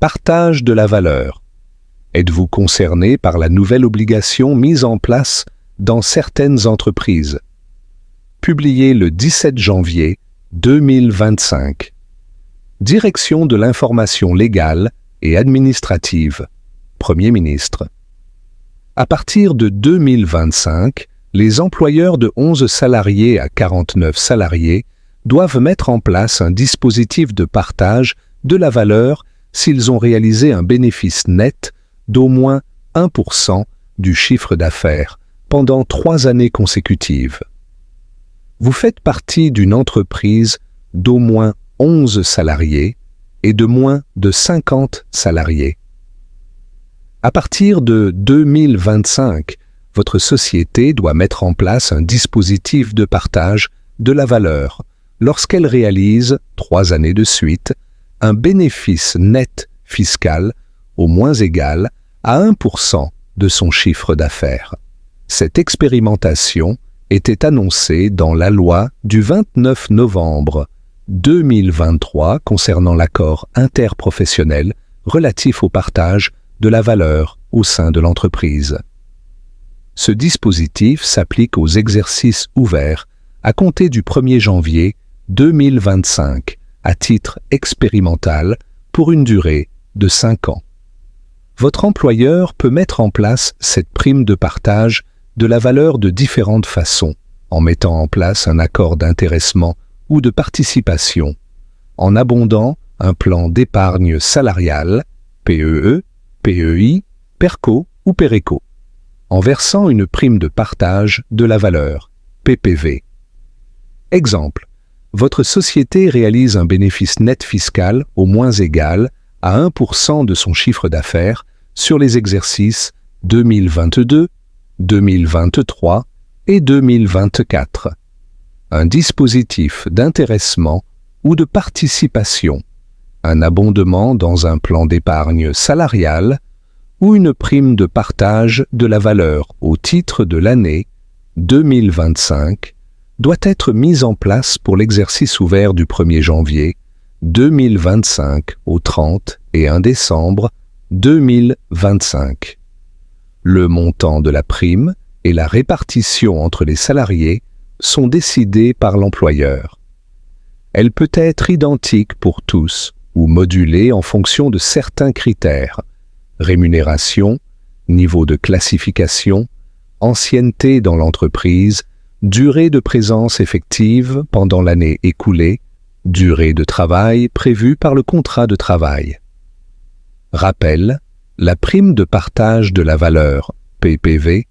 Partage de la valeur. Êtes-vous concerné par la nouvelle obligation mise en place dans certaines entreprises? Publié le 17 janvier 2025. Direction de l'information légale et administrative. Premier ministre. À partir de 2025, les employeurs de 11 salariés à 49 salariés doivent mettre en place un dispositif de partage de la valeur s'ils ont réalisé un bénéfice net d'au moins 1% du chiffre d'affaires pendant 3 années consécutives. Vous faites partie d'une entreprise d'au moins 11 salariés et de moins de 50 salariés. À partir de 2025, votre société doit mettre en place un dispositif de partage de la valeur lorsqu'elle réalise, 3 années de suite, un bénéfice net fiscal au moins égal à 1% de son chiffre d'affaires. Cette expérimentation était annoncée dans la loi du 29 novembre 2023 concernant l'accord interprofessionnel relatif au partage de la valeur au sein de l'entreprise. Ce dispositif s'applique aux exercices ouverts à compter du 1er janvier 2025 à titre expérimental pour une durée de 5 ans. Votre employeur peut mettre en place cette prime de partage de la valeur de différentes façons, en mettant en place un accord d'intéressement ou de participation, en abondant un plan d'épargne salariale, PEE, PEI, PERCO ou PERECO, en versant une prime de partage de la valeur, PPV. Exemple, votre société réalise un bénéfice net fiscal au moins égal à 1% de son chiffre d'affaires sur les exercices 2022, 2023 et 2024. Un dispositif d'intéressement ou de participation, un abondement dans un plan d'épargne salariale ou une prime de partage de la valeur au titre de l'année 2025 doit être mise en place pour l'exercice ouvert du 1er janvier 2025 au 31 décembre 2025. Le montant de la prime et la répartition entre les salariés sont décidés par l'employeur. Elle peut être identique pour tous ou modulée en fonction de certains critères: rémunération, niveau de classification, ancienneté dans l'entreprise, durée de présence effective pendant l'année écoulée, durée de travail prévue par le contrat de travail. Rappel, la prime de partage de la valeur, PPV,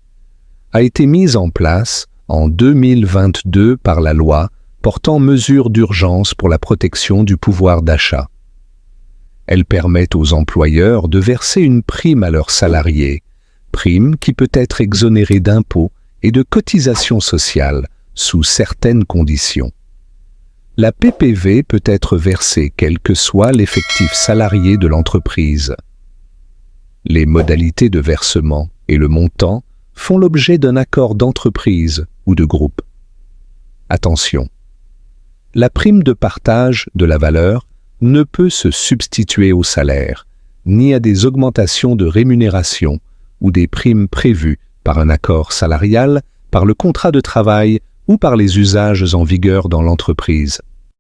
a été mise en place en 2022 par la loi portant mesures d'urgence pour la protection du pouvoir d'achat. Elle permet aux employeurs de verser une prime à leurs salariés, prime qui peut être exonérée d'impôts et de cotisations sociales sous certaines conditions. La PPV peut être versée quel que soit l'effectif salarié de l'entreprise. Les modalités de versement et le montant font l'objet d'un accord d'entreprise ou de groupe. Attention! La prime de partage de la valeur ne peut se substituer au salaire, ni à des augmentations de rémunération ou des primes prévues par un accord salarial, par le contrat de travail ou par les usages en vigueur dans l'entreprise.